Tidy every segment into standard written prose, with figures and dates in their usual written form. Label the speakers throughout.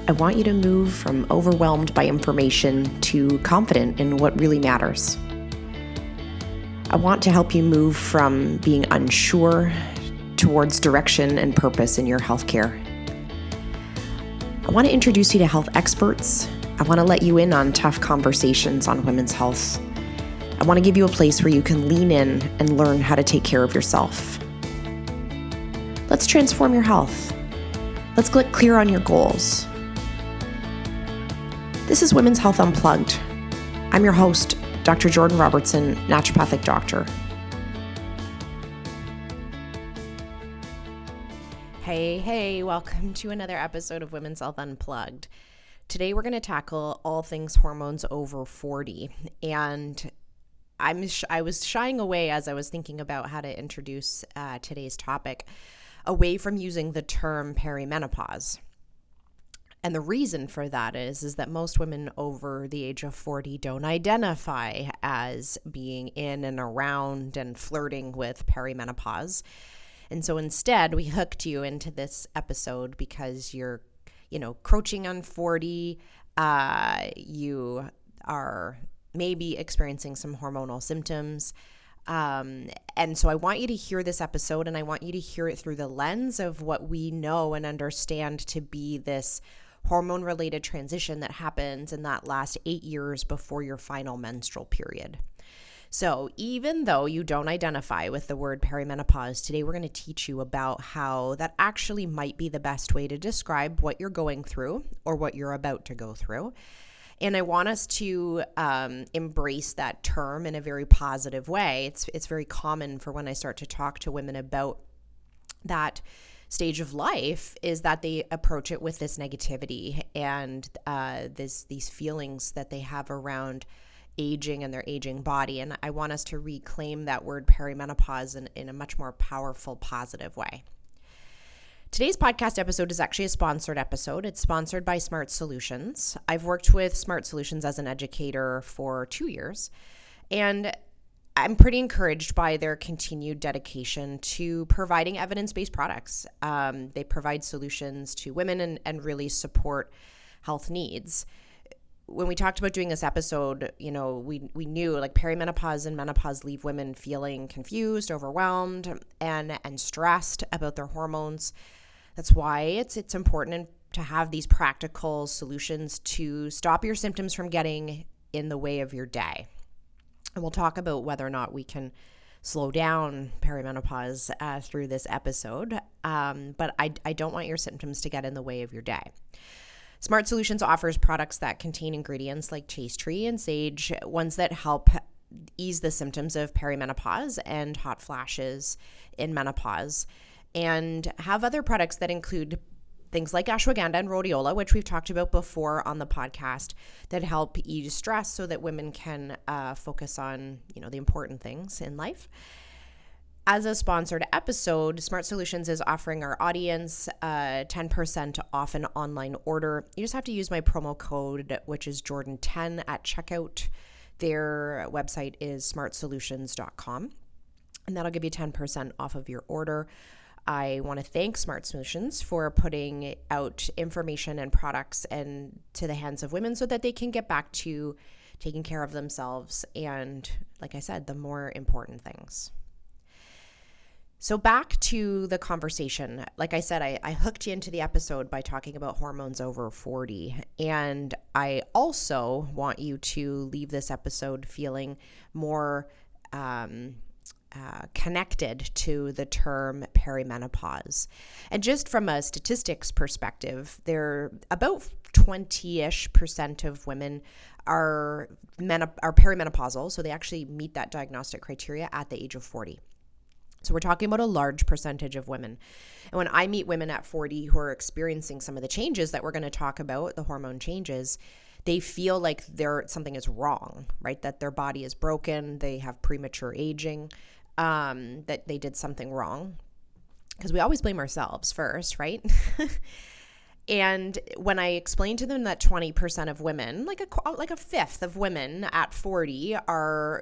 Speaker 1: I want you to move from overwhelmed by information to confident in what really matters. I want to help you move from being unsure towards direction and purpose in your healthcare. I want to introduce you to health experts. I want to let you in on tough conversations on women's health. I want to give you a place where you can lean in and learn how to take care of yourself. Let's transform your health. Let's get clear on your goals. This is Women's Health Unplugged. I'm your host, Dr. Jordan Robertson, naturopathic doctor. Hey, welcome to another episode of Women's Health Unplugged. Today we're going to tackle all things hormones over 40, and I was shying away as I was thinking about how to introduce today's topic away from using the term perimenopause. And the reason for that is that most women over the age of 40 don't identify as being in and around and flirting with perimenopause. And so instead, we hooked you into this episode because you're, crouching on 40, you are maybe experiencing some hormonal symptoms. And so I want you to hear this episode, and I want you to hear it through the lens of what we know and understand to be this hormone-related transition that happens in that last 8 years before your final menstrual period. So even though you don't identify with the word perimenopause, today we're going to teach you about how that actually might be the best way to describe what you're going through or what you're about to go through. And I want us to embrace that term in a very positive way. It's very common for when I start to talk to women about that stage of life is that they approach it with this negativity and these feelings that they have around aging and their aging body. And I want us to reclaim that word perimenopause in a much more powerful, positive way. Today's podcast episode is actually a sponsored episode. It's sponsored by Smart Solutions. I've worked with Smart Solutions as an educator for 2 years, and I'm pretty encouraged by their continued dedication to providing evidence-based products. They provide solutions to women and really support health needs. When we talked about doing this episode, we knew like perimenopause and menopause leave women feeling confused, overwhelmed, and stressed about their hormones. That's why it's important to have these practical solutions to stop your symptoms from getting in the way of your day. And we'll talk about whether or not we can slow down perimenopause through this episode, but I don't want your symptoms to get in the way of your day. Smart Solutions offers products that contain ingredients like chaste tree and sage, ones that help ease the symptoms of perimenopause and hot flashes in menopause, and have other products that include things like ashwagandha and rhodiola, which we've talked about before on the podcast, that help ease stress so that women can focus on, the important things in life. As a sponsored episode, Smart Solutions is offering our audience 10% off an online order. You just have to use my promo code, which is Jordan10 at checkout. Their website is smartsolutions.com, and that'll give you 10% off of your order. I want to thank Smart Solutions for putting out information and products and to the hands of women so that they can get back to taking care of themselves and, like I said, the more important things. So back to the conversation. Like I said, I hooked you into the episode by talking about hormones over 40. And I also want you to leave this episode feeling more connected to the term perimenopause. And just from a statistics perspective, there about 20-ish% of women are perimenopausal, so they actually meet that diagnostic criteria at the age of 40. So we're talking about a large percentage of women. And when I meet women at 40 who are experiencing some of the changes that we're going to talk about, the hormone changes, they feel like something is wrong, right? That their body is broken, they have premature aging, that they did something wrong. Because we always blame ourselves first, right? And when I explain to them that 20% of women, like a fifth of women at 40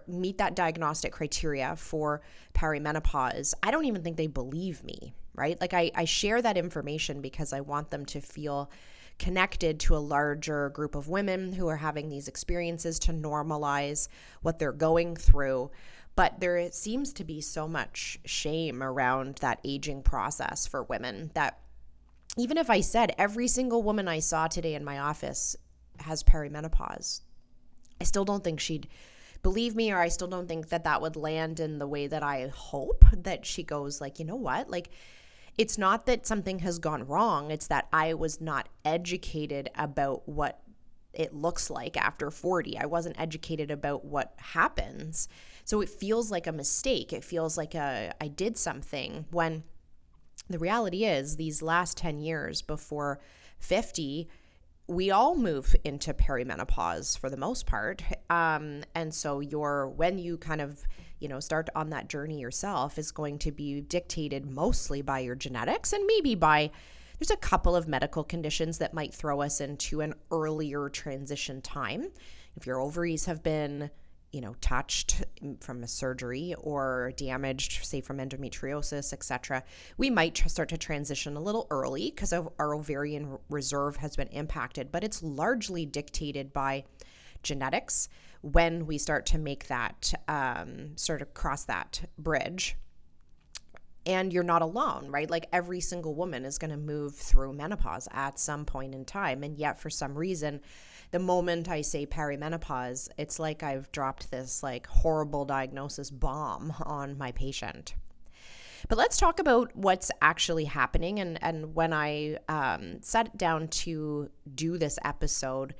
Speaker 1: meet that diagnostic criteria for perimenopause, I don't even think they believe me, right? Like I share that information because I want them to feel connected to a larger group of women who are having these experiences to normalize what they're going through. But there seems to be so much shame around that aging process for women that even if I said every single woman I saw today in my office has perimenopause, I still don't think she'd believe me, or I still don't think that that would land in the way that I hope, that she goes like, you know what, like, it's not that something has gone wrong. It's that I was not educated about what it looks like after 40. I wasn't educated about what happens. So it feels like a mistake. It feels like I did something, when the reality is these last 10 years before 50, we all move into perimenopause for the most part. And so when you kind of, start on that journey yourself is going to be dictated mostly by your genetics, and maybe there's a couple of medical conditions that might throw us into an earlier transition time. If your ovaries have been touched from a surgery or damaged, say from endometriosis, etc., we might start to transition a little early because our ovarian reserve has been impacted, but it's largely dictated by genetics when we start to make that, sort of cross that bridge. And you're not alone, right? Like every single woman is going to move through menopause at some point in time. And yet for some reason, the moment I say perimenopause, it's like I've dropped this like horrible diagnosis bomb on my patient. But let's talk about what's actually happening. And when I sat down to do this episode,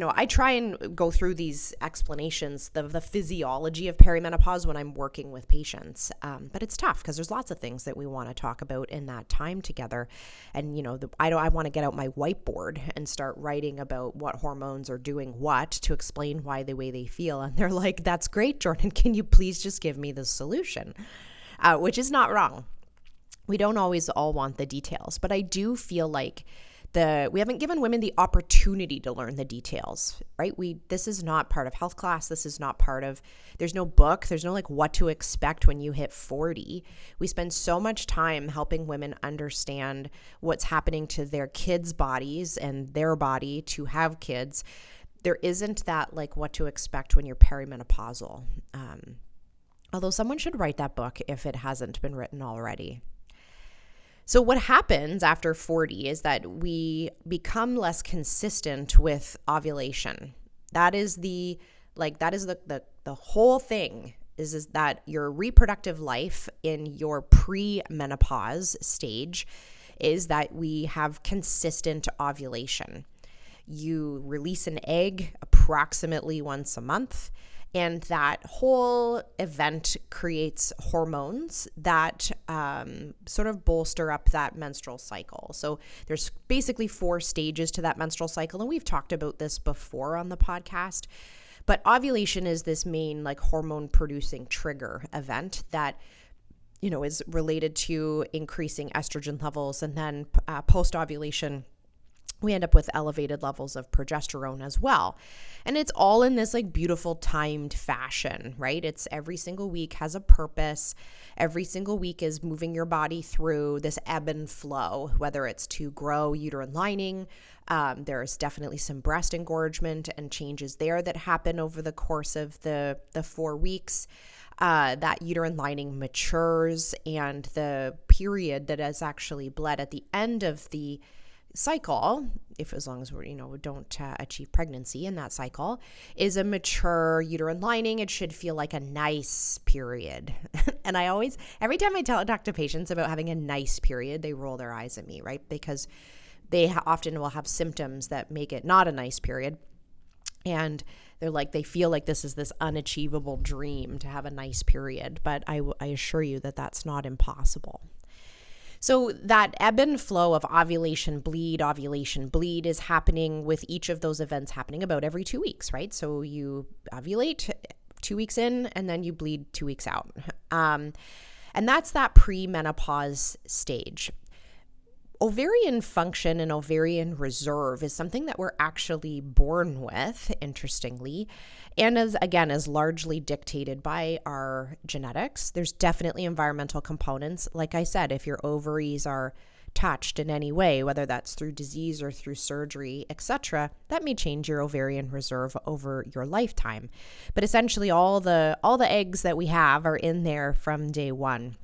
Speaker 1: I try and go through these explanations, the physiology of perimenopause when I'm working with patients. But it's tough because there's lots of things that we want to talk about in that time together. And, I want to get out my whiteboard and start writing about what hormones are doing what to explain why the way they feel. And they're like, that's great, Jordan. Can you please just give me the solution? Which is not wrong. We don't always all want the details, but I do feel like we haven't given women the opportunity to learn the details, right? This is not part of health class. This is not there's no book. There's no like what to expect when you hit 40. We spend so much time helping women understand what's happening to their kids' bodies and their body to have kids. There isn't that like what to expect when you're perimenopausal. Although someone should write that book if it hasn't been written already. So what happens after 40 is that we become less consistent with ovulation. That is the whole thing is that your reproductive life in your pre-menopause stage is that we have consistent ovulation. You release an egg approximately once a month. And that whole event creates hormones that sort of bolster up that menstrual cycle. So there's basically 4 stages to that menstrual cycle. And we've talked about this before on the podcast. But ovulation is this main like hormone producing trigger event that is related to increasing estrogen levels. And then post-ovulation, we end up with elevated levels of progesterone as well. And it's all in this like beautiful timed fashion, right? It's every single week has a purpose. Every single week is moving your body through this ebb and flow, whether it's to grow uterine lining. There's definitely some breast engorgement and changes there that happen over the course of the 4 weeks. That uterine lining matures, and the period that is actually bled at the end of the cycle, as long as we don't achieve pregnancy in that cycle, is a mature uterine lining. It should feel like a nice period. And every time I talk to patients about having a nice period, they roll their eyes at me, right? Because they often will have symptoms that make it not a nice period. And they feel like this is this unachievable dream to have a nice period. But I assure you that that's not impossible. So that ebb and flow of ovulation bleed is happening with each of those events happening about every 2 weeks, right? So you ovulate 2 weeks in and then you bleed 2 weeks out. And that's that pre-menopause stage. Ovarian function and ovarian reserve is something that we're actually born with, interestingly, and is largely dictated by our genetics. There's definitely environmental components. Like I said, if your ovaries are touched in any way, whether that's through disease or through surgery, etc., that may change your ovarian reserve over your lifetime. But essentially all the eggs that we have are in there from day one.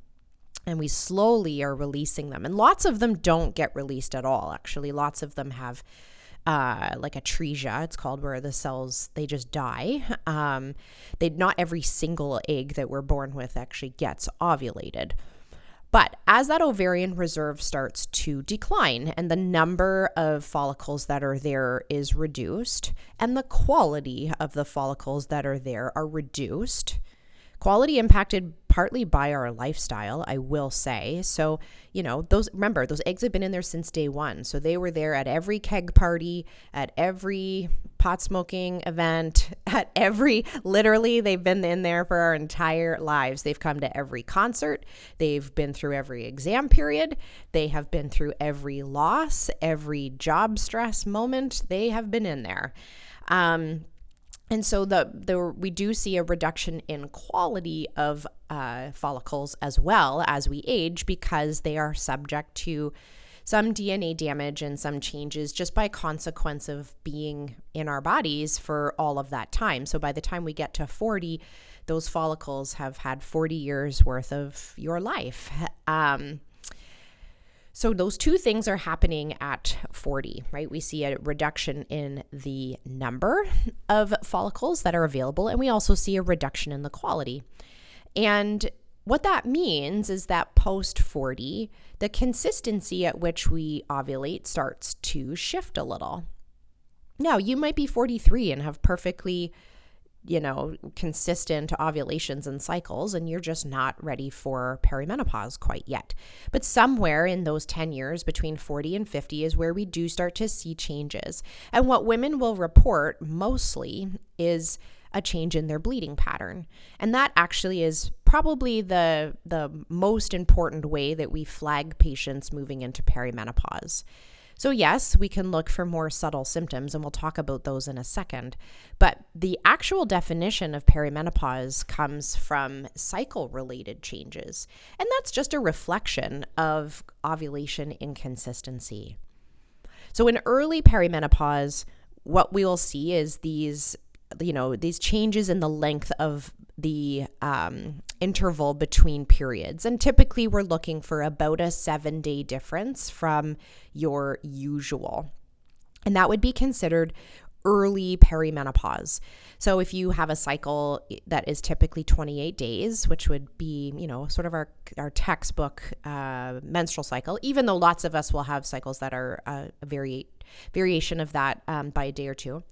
Speaker 1: And we slowly are releasing them. And lots of them don't get released at all. Actually, lots of them have like atresia, it's called, where the cells, they just die. Not every single egg that we're born with actually gets ovulated. But as that ovarian reserve starts to decline and the number of follicles that are there is reduced and the quality of the follicles that are there are reduced, quality impacted partly by our lifestyle, I will say. So, those eggs have been in there since day one. So they were there at every keg party, at every pot smoking event, literally they've been in there for our entire lives. They've come to every concert. They've been through every exam period. They have been through every loss, every job stress moment. They have been in there. And so we do see a reduction in quality of follicles as well as we age, because they are subject to some DNA damage and some changes just by consequence of being in our bodies for all of that time. So by the time we get to 40, those follicles have had 40 years worth of your life. So those two things are happening at 40, right? We see a reduction in the number of follicles that are available, and we also see a reduction in the quality. And what that means is that post 40, the consistency at which we ovulate starts to shift a little. Now, you might be 43 and have perfectly consistent ovulations and cycles, and you're just not ready for perimenopause quite yet. But somewhere in those 10 years between 40 and 50 is where we do start to see changes. And what women will report mostly is a change in their bleeding pattern. And that actually is probably the most important way that we flag patients moving into perimenopause. So yes, we can look for more subtle symptoms, and we'll talk about those in a second. But the actual definition of perimenopause comes from cycle-related changes. And that's just a reflection of ovulation inconsistency. So in early perimenopause, what we will see is these changes in the length of the interval between periods. And typically we're looking for about a 7-day difference from your usual. And that would be considered early perimenopause. So if you have a cycle that is typically 28 days, which would be, sort of our textbook menstrual cycle, even though lots of us will have cycles that are a variation of that by a day or two.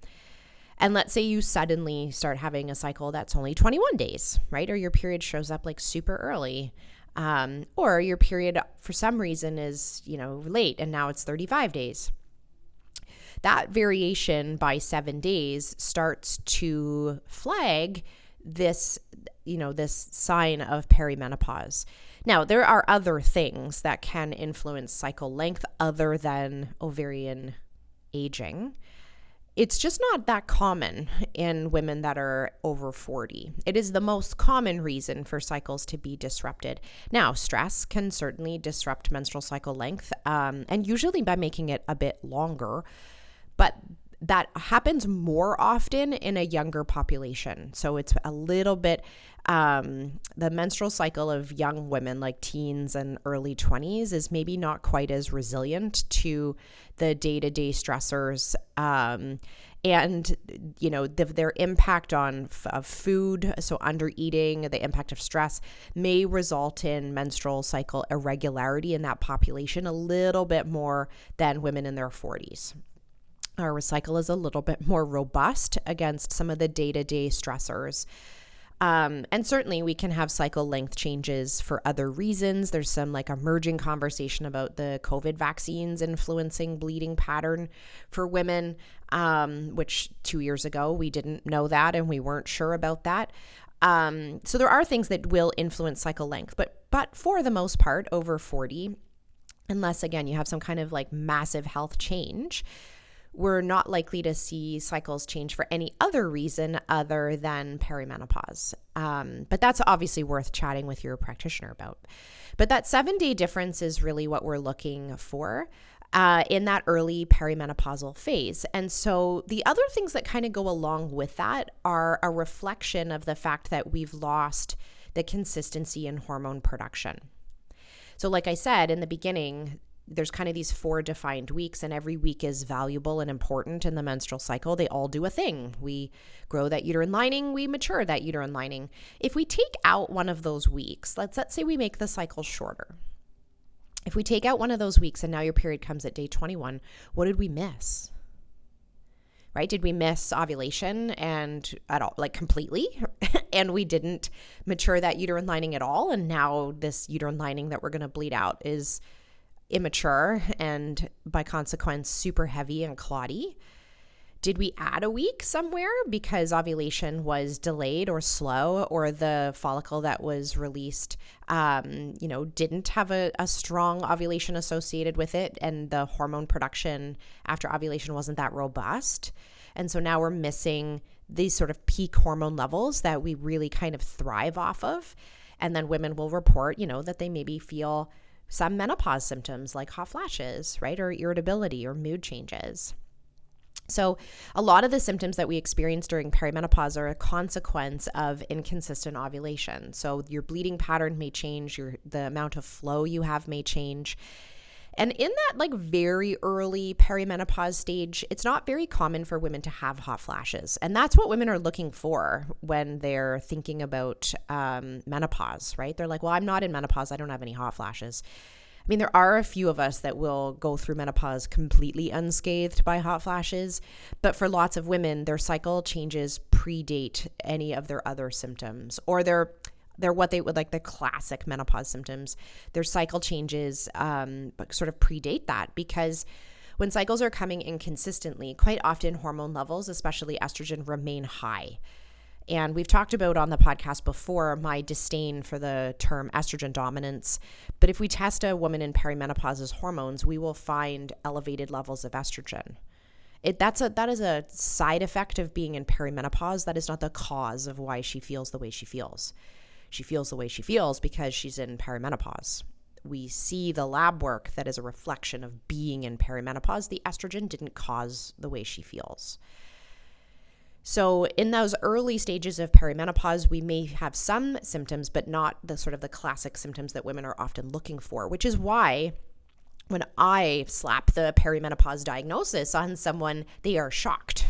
Speaker 1: And let's say you suddenly start having a cycle that's only 21 days, right? Or your period shows up like super early. Or your period for some reason is, late and now it's 35 days. That variation by 7 days starts to flag this, this sign of perimenopause. Now, there are other things that can influence cycle length other than ovarian aging. It's just not that common in women that are over 40. It is the most common reason for cycles to be disrupted. Now, stress can certainly disrupt menstrual cycle length, and usually by making it a bit longer, but that happens more often in a younger population. So it's a little bit, the menstrual cycle of young women, like teens and early 20s, is maybe not quite as resilient to the day-to-day stressors, and their impact on of food, so under eating, the impact of stress may result in menstrual cycle irregularity in that population a little bit more than women in their 40s. Our cycle is a little bit more robust against some of the day-to-day stressors. And certainly we can have cycle length changes for other reasons. There's some emerging conversation about the COVID vaccines influencing bleeding pattern for women, which 2 years ago we didn't know that and we weren't sure about that. So there are things that will influence cycle length, but for the most part, over 40, unless again you have some kind of massive health change, we're not likely to see cycles change for any other reason other than perimenopause. But that's obviously worth chatting with your practitioner about. But that 7-day difference is really what we're looking for in that early perimenopausal phase. And so the other things that kind of go along with that are a reflection of the fact that we've lost the consistency in hormone production. So like I said in the beginning, there's kind of these 4 defined weeks, and every week is valuable and important in the menstrual cycle. They all do a thing. We grow that uterine lining, we mature that uterine lining. If we take out one of those weeks, let's say we make the cycle shorter. If we take out one of those weeks and now your period comes at day 21, what did we miss? Right? Did we miss ovulation and at all, like completely? And we didn't mature that uterine lining at all. And now this uterine lining that we're going to bleed out is immature and by consequence super heavy and clotty. Did we add a week somewhere because ovulation was delayed or slow, or the follicle that was released, didn't have a strong ovulation associated with it, and the hormone production after ovulation wasn't that robust? And so now we're missing these sort of peak hormone levels that we really kind of thrive off of. And then women will report, that they maybe feel some menopause symptoms like hot flashes, right? Or irritability or mood changes. So a lot of the symptoms that we experience during perimenopause are a consequence of inconsistent ovulation. So your bleeding pattern may change, the amount of flow you have may change. And in that very early perimenopause stage, it's not very common for women to have hot flashes. And that's what women are looking for when they're thinking about menopause, right? They're like, well, I'm not in menopause. I don't have any hot flashes. I mean, there are a few of us that will go through menopause completely unscathed by hot flashes, but for lots of women, their cycle changes predate any of their other symptoms, or they're what they would like the classic menopause symptoms. Their cycle changes sort of predate that, because when cycles are coming inconsistently, quite often hormone levels, especially estrogen, remain high. And we've talked about on the podcast before my disdain for the term estrogen dominance. But if we test a woman in perimenopause's hormones, we will find elevated levels of estrogen. That is a side effect of being in perimenopause. That is not the cause of why she feels the way she feels. She feels the way she feels because she's in perimenopause. We see the lab work that is a reflection of being in perimenopause. The estrogen didn't cause the way she feels. So in those early stages of perimenopause, we may have some symptoms, but not the sort of the classic symptoms that women are often looking for, which is why when I slap the perimenopause diagnosis on someone, they are shocked,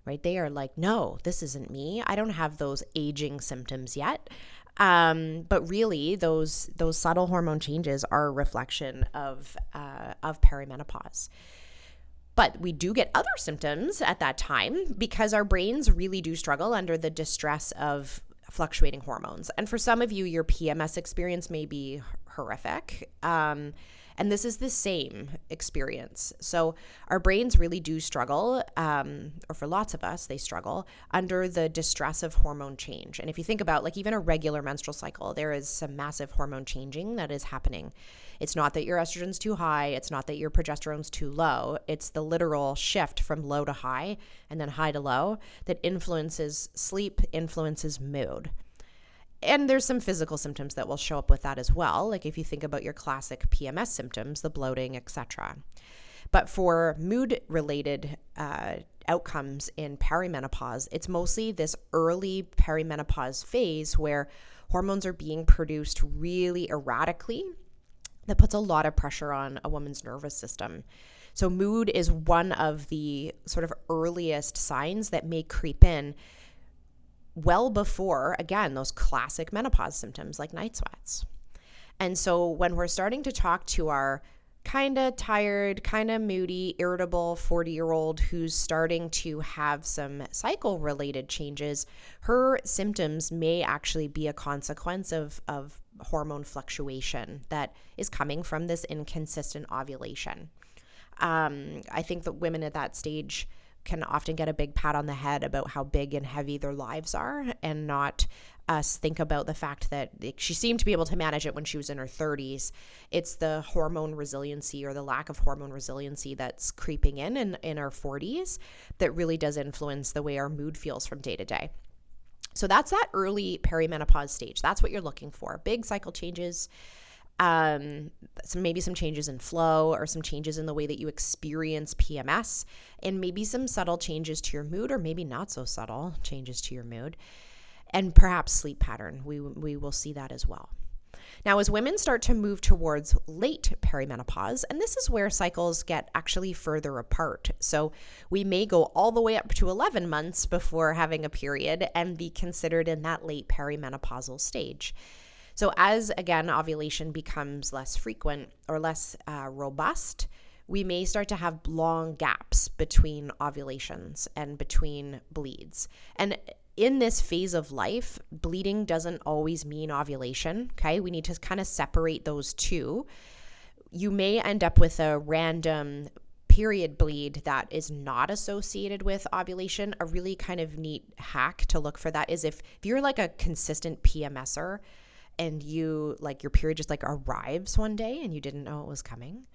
Speaker 1: right? They are like, no, this isn't me. I don't have those aging symptoms yet. But really, those subtle hormone changes are a reflection of perimenopause. But we do get other symptoms at that time because our brains really do struggle under the distress of fluctuating hormones. And for some of you, your PMS experience may be horrific. And this is the same experience. So our brains really do struggle, or for lots of us, they struggle under the distress of hormone change. And if you think about even a regular menstrual cycle, there is some massive hormone changing that is happening. It's not that your estrogen's too high. It's not that your progesterone's too low. It's the literal shift from low to high and then high to low that influences sleep, influences mood. And there's some physical symptoms that will show up with that as well. Like if you think about your classic PMS symptoms, the bloating, etc. But for mood-related outcomes in perimenopause, it's mostly this early perimenopause phase where hormones are being produced really erratically. That puts a lot of pressure on a woman's nervous system. So mood is one of the sort of earliest signs that may creep in well before, again, those classic menopause symptoms like night sweats. And so when we're starting to talk to our kind of tired, kind of moody, irritable 40-year-old who's starting to have some cycle-related changes, her symptoms may actually be a consequence of hormone fluctuation that is coming from this inconsistent ovulation. I think that women at that stage can often get a big pat on the head about how big and heavy their lives are, and not us think about the fact that she seemed to be able to manage it when she was in her 30s. It's the hormone resiliency or the lack of hormone resiliency that's creeping in our 40s that really does influence the way our mood feels from day to day. So that's that early perimenopause stage. That's what you're looking for. Big cycle changes, maybe some changes in flow, or some changes in the way that you experience PMS, and maybe some subtle changes to your mood, or maybe not so subtle changes to your mood, and perhaps sleep pattern. We will see that as well. Now, as women start to move towards late perimenopause, and this is where cycles get actually further apart. So we may go all the way up to 11 months before having a period and be considered in that late perimenopausal stage. So as, again, ovulation becomes less frequent or less robust, we may start to have long gaps between ovulations and between bleeds. And in this phase of life, bleeding doesn't always mean ovulation, okay? We need to kind of separate those two. You may end up with a random period bleed that is not associated with ovulation. A really kind of neat hack to look for that is if you're like a consistent PMSer and you like your period just like arrives one day and you didn't know it was coming,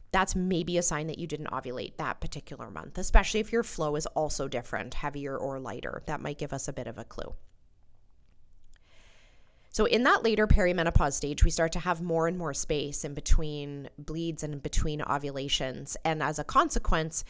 Speaker 1: that's maybe a sign that you didn't ovulate that particular month, especially if your flow is also different, heavier or lighter. That might give us a bit of a clue. So in that later perimenopause stage, we start to have more and more space in between bleeds and in between ovulations. And as a consequence,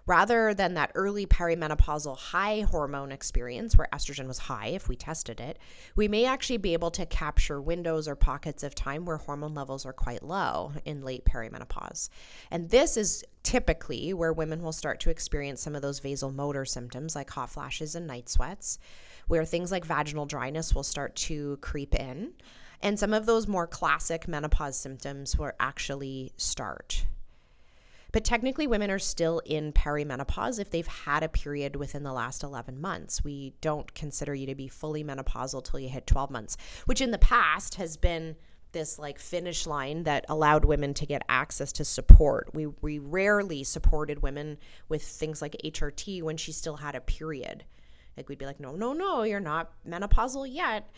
Speaker 1: rather than that early perimenopausal high hormone experience where estrogen was high, if we tested it, we may actually be able to capture windows or pockets of time where hormone levels are quite low in late perimenopause. And this is typically where women will start to experience some of those vasomotor symptoms like hot flashes and night sweats, where things like vaginal dryness will start to creep in. And some of those more classic menopause symptoms will actually start. But technically, women are still in perimenopause if they've had a period within the last 11 months. We don't consider you to be fully menopausal till you hit 12 months, which in the past has been this like finish line that allowed women to get access to support. We rarely supported women with things like HRT when she still had a period. Like we'd be like, no, you're not menopausal yet.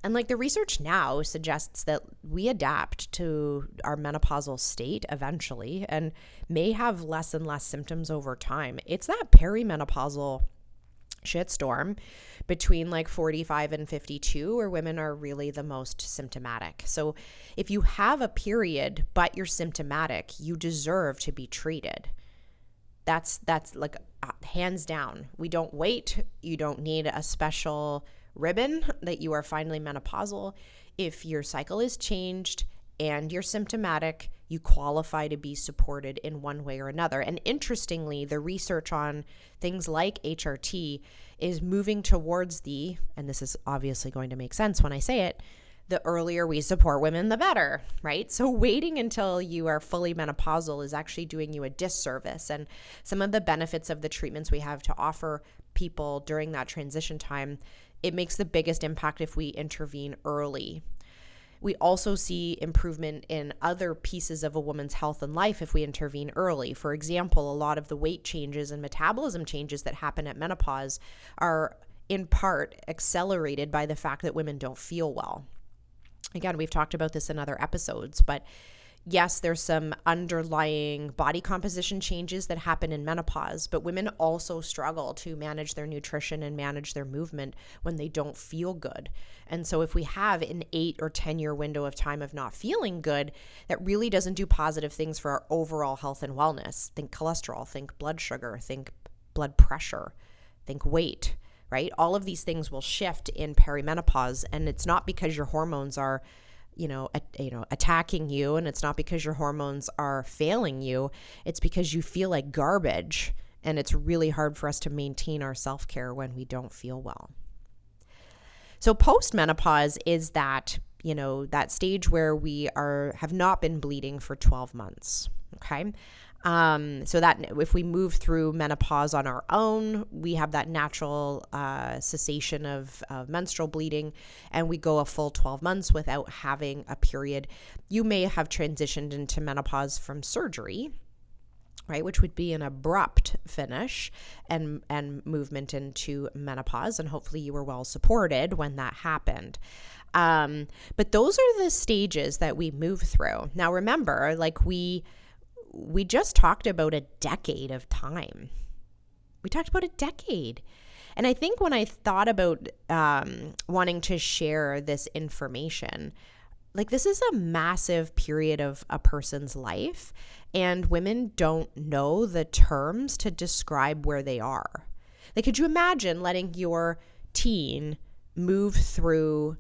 Speaker 1: And like the research now suggests that we adapt to our menopausal state eventually and may have less and less symptoms over time. It's that perimenopausal shitstorm between like 45 and 52 where women are really the most symptomatic. So if you have a period but you're symptomatic, you deserve to be treated. That's like hands down. We don't wait. You don't need a special ribbon that you are finally menopausal. If your cycle is changed and you're symptomatic, you qualify to be supported in one way or another. And interestingly, the research on things like HRT is moving towards and this is obviously going to make sense when I say it, the earlier we support women, the better, right? So waiting until you are fully menopausal is actually doing you a disservice. And some of the benefits of the treatments we have to offer people during that transition time, it makes the biggest impact if we intervene early. We also see improvement in other pieces of a woman's health and life if we intervene early. For example, a lot of the weight changes and metabolism changes that happen at menopause are in part accelerated by the fact that women don't feel well. Again, we've talked about this in other episodes, but yes, there's some underlying body composition changes that happen in menopause, but women also struggle to manage their nutrition and manage their movement when they don't feel good. And so if we have an 8 or 10-year window of time of not feeling good, that really doesn't do positive things for our overall health and wellness. Think cholesterol, think blood sugar, think blood pressure, think weight, right? All of these things will shift in perimenopause, and it's not because your hormones are attacking you, and it's not because your hormones are failing you. It's because you feel like garbage, and it's really hard for us to maintain our self-care when we don't feel well. So post-menopause is that stage where we have not been bleeding for 12 months, okay? So that if we move through menopause on our own, we have that natural cessation of menstrual bleeding, and we go a full 12 months without having a period. You may have transitioned into menopause from surgery, right? Which would be an abrupt finish and movement into menopause. And hopefully you were well supported when that happened. But those are the stages that we move through. Now, remember, like we just talked about a decade of time. We talked about a decade. And I think when I thought about wanting to share this information, like this is a massive period of a person's life, and women don't know the terms to describe where they are. Like, could you imagine letting your teen move through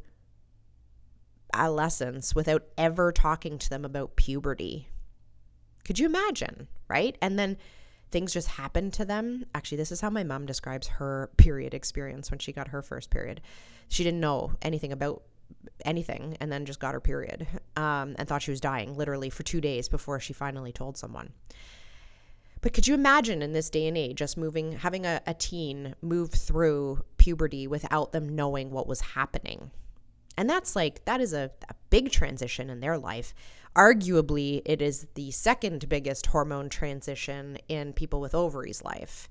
Speaker 1: adolescence without ever talking to them about puberty? Could you imagine, right? And then things just happen to them. Actually, this is how my mom describes her period experience when she got her first period. She didn't know anything about anything and then just got her period and thought she was dying literally for 2 days before she finally told someone. But could you imagine in this day and age just having a teen move through puberty without them knowing what was happening? And that is a big transition in their life. Arguably, it is the second biggest hormone transition in people with ovaries' life.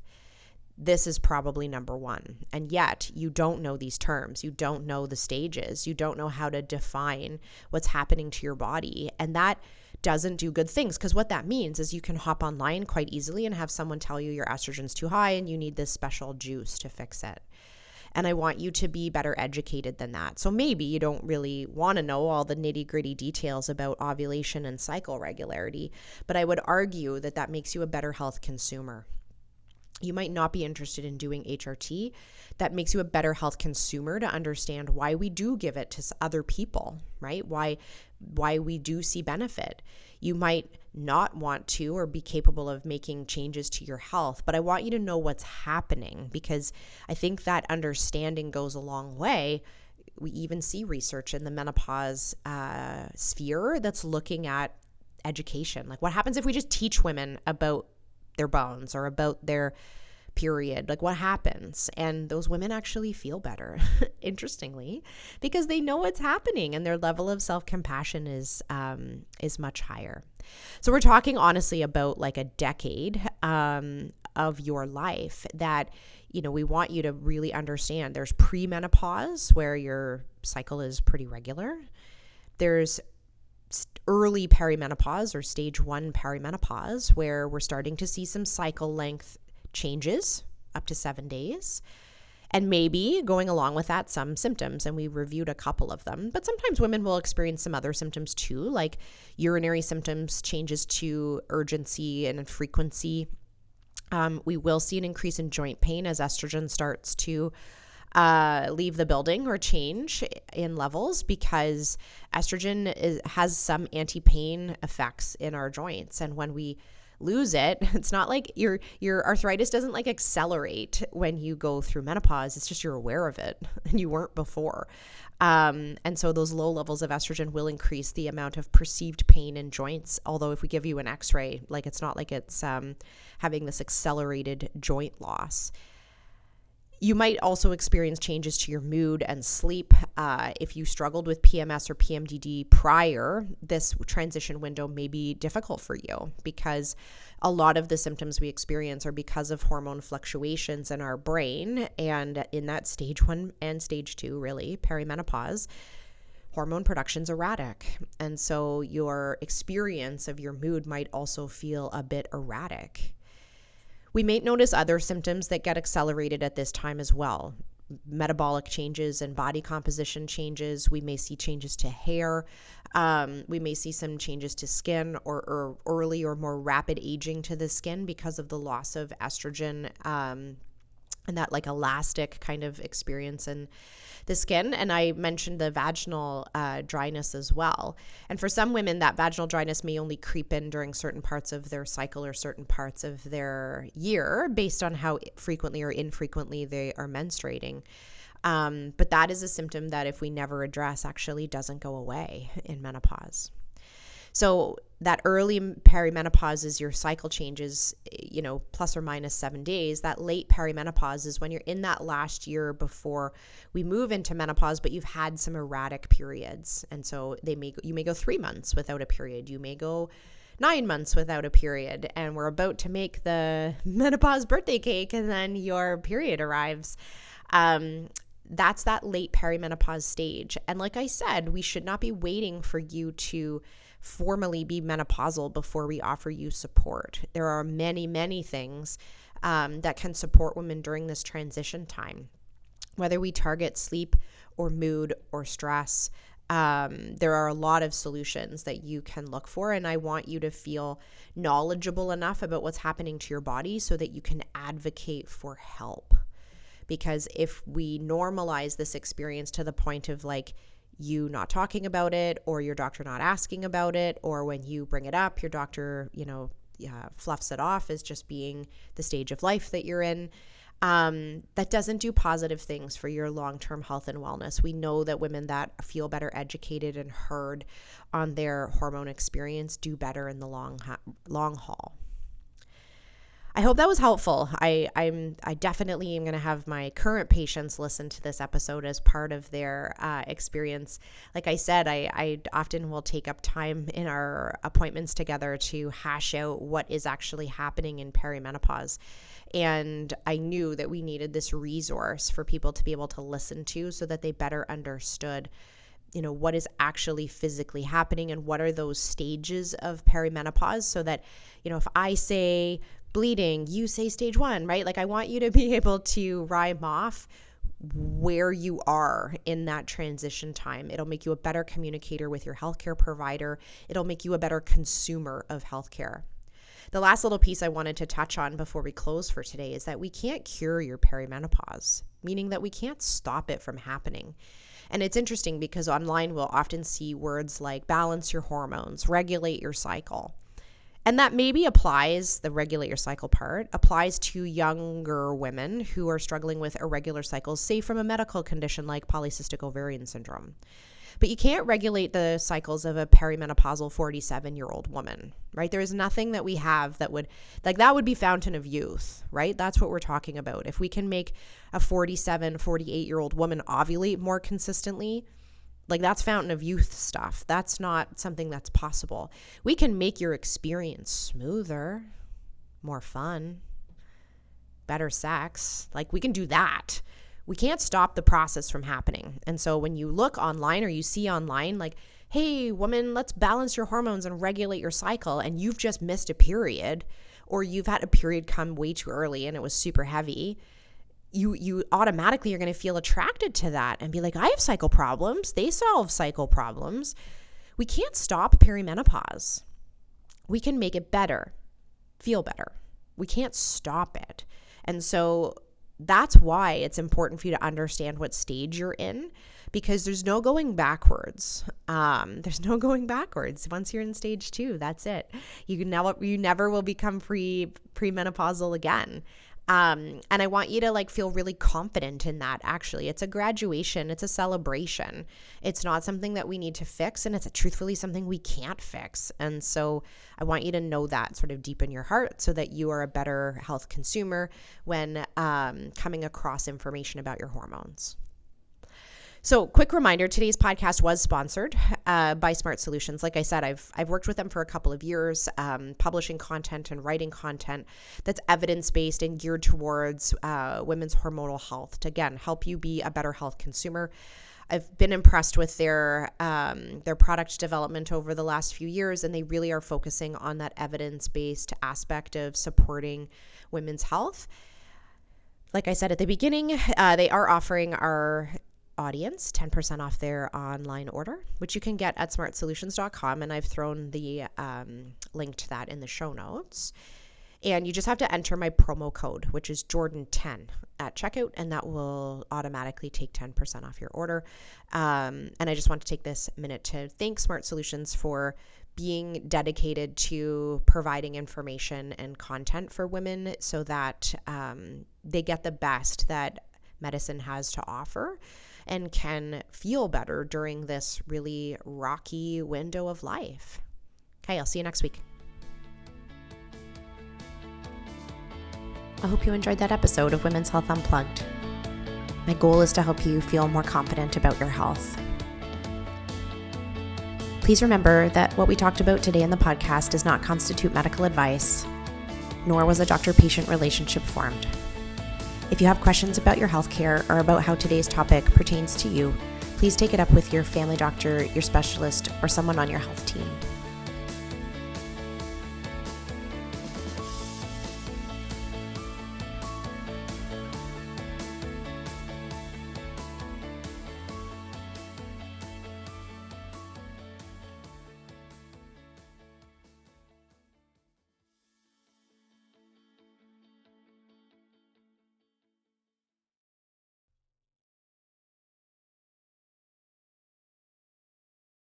Speaker 1: This is probably number one. And yet you don't know these terms. You don't know the stages. You don't know how to define what's happening to your body. And that doesn't do good things, because what that means is you can hop online quite easily and have someone tell you your estrogen's too high and you need this special juice to fix it. And I want you to be better educated than that. So maybe you don't really want to know all the nitty-gritty details about ovulation and cycle regularity, but I would argue that that makes you a better health consumer. You might not be interested in doing HRT. That makes you a better health consumer to understand why we do give it to other people, right? Why we do see benefit. You might not want to or be capable of making changes to your health, but I want you to know what's happening, because I think that understanding goes a long way. We even see research in the menopause sphere that's looking at education. Like, what happens if we just teach women about their bones or about their period? Like, what happens? And those women actually feel better, interestingly, because they know what's happening and their level of self-compassion is much higher. So we're talking honestly about like a decade of your life that, you know, we want you to really understand. There's premenopause, where your cycle is pretty regular. There's early perimenopause, or stage 1 perimenopause, where we're starting to see some cycle length changes up to 7 days, and maybe going along with that some symptoms, and we reviewed a couple of them. But sometimes women will experience some other symptoms too, like urinary symptoms, changes to urgency and frequency. We will see an increase in joint pain as estrogen starts to leave the building or change in levels, because estrogen has some anti-pain effects in our joints. And when we lose it, it's not like your arthritis doesn't like accelerate when you go through menopause. It's just you're aware of it and you weren't before. And so those low levels of estrogen will increase the amount of perceived pain in joints. Although if we give you an x-ray, like it's not like it's having this accelerated joint loss. You might also experience changes to your mood and sleep. If you struggled with PMS or PMDD prior, this transition window may be difficult for you, because a lot of the symptoms we experience are because of hormone fluctuations in our brain. And in that stage 1 and stage 2, really, perimenopause, hormone production's erratic. And so your experience of your mood might also feel a bit erratic. We may notice other symptoms that get accelerated at this time as well. Metabolic changes and body composition changes. We may see changes to hair. We may see some changes to skin, or early or more rapid aging to the skin because of the loss of estrogen and that like elastic kind of experience in the skin. And I mentioned the vaginal dryness as well. And for some women, that vaginal dryness may only creep in during certain parts of their cycle or certain parts of their year based on how frequently or infrequently they are menstruating. But that is a symptom that, if we never address, actually doesn't go away in menopause. So that early perimenopause is your cycle changes, plus or minus 7 days. That late perimenopause is when you're in that last year before we move into menopause, but you've had some erratic periods. And so you may go 3 months without a period. You may go 9 months without a period and we're about to make the menopause birthday cake and then your period arrives. That's that late perimenopause stage. And like I said, we should not be waiting for you to formally be menopausal before we offer you support. There are many, many things that can support women during this transition time. Whether we target sleep or mood or stress, there are a lot of solutions that you can look for. And I want you to feel knowledgeable enough about what's happening to your body so that you can advocate for help. Because if we normalize this experience to the point of like you not talking about it or your doctor not asking about it, or when you bring it up, your doctor, fluffs it off as just being the stage of life that you're in, that doesn't do positive things for your long-term health and wellness. We know that women that feel better educated and heard on their hormone experience do better in the long haul. I hope that was helpful. I definitely am going to have my current patients listen to this episode as part of their experience. Like I said, I often will take up time in our appointments together to hash out what is actually happening in perimenopause. And I knew that we needed this resource for people to be able to listen to so that they better understood what is actually physically happening and what are those stages of perimenopause, so that, if I say bleeding, you say stage 1, right? Like I want you to be able to rhyme off where you are in that transition time. It'll make you a better communicator with your healthcare provider. It'll make you a better consumer of healthcare. The last little piece I wanted to touch on before we close for today is that we can't cure your perimenopause, meaning that we can't stop it from happening. And it's interesting because online we'll often see words like balance your hormones, regulate your cycle. And that maybe applies, the regulate your cycle part, applies to younger women who are struggling with irregular cycles, say from a medical condition like polycystic ovarian syndrome. But you can't regulate the cycles of a perimenopausal 47-year-old woman, right? There is nothing that we have that would be fountain of youth, right? That's what we're talking about. If we can make a 47, 48-year-old woman ovulate more consistently, that's fountain of youth stuff. That's not something that's possible. We can make your experience smoother, more fun, better sex. We can do that. We can't stop the process from happening. And so when you look online or you see online, hey, woman, let's balance your hormones and regulate your cycle, and you've just missed a period, or you've had a period come way too early and it was super heavy, you automatically are going to feel attracted to that and be like, I have cycle problems. They solve cycle problems. We can't stop perimenopause. We can make it better, feel better. We can't stop it. And so that's why it's important for you to understand what stage you're in, because there's no going backwards. There's no going backwards. Once you're in stage 2, that's it. You never will become premenopausal again. And I want you to feel really confident in that. Actually, it's a graduation. It's a celebration. It's not something that we need to fix. And it's truthfully something we can't fix. And so I want you to know that sort of deep in your heart so that you are a better health consumer when coming across information about your hormones. So quick reminder, today's podcast was sponsored by Smart Solutions. Like I said, I've worked with them for a couple of years, publishing content and writing content that's evidence-based and geared towards women's hormonal health to, again, help you be a better health consumer. I've been impressed with their product development over the last few years, and they really are focusing on that evidence-based aspect of supporting women's health. Like I said at the beginning, they are offering our audience 10% off their online order, which you can get at smartsolutions.com, and I've thrown the link to that in the show notes. And you just have to enter my promo code, which is Jordan10 at checkout, and that will automatically take 10% off your order. And I just want to take this minute to thank Smart Solutions for being dedicated to providing information and content for women so that they get the best that medicine has to offer and can feel better during this really rocky window of life. Okay, I'll see you next week. I hope you enjoyed that episode of Women's Health Unplugged. My goal is to help you feel more confident about your health. Please remember that what we talked about today in the podcast does not constitute medical advice, nor was a doctor-patient relationship formed. If you have questions about your healthcare or about how today's topic pertains to you, please take it up with your family doctor, your specialist, or someone on your health team.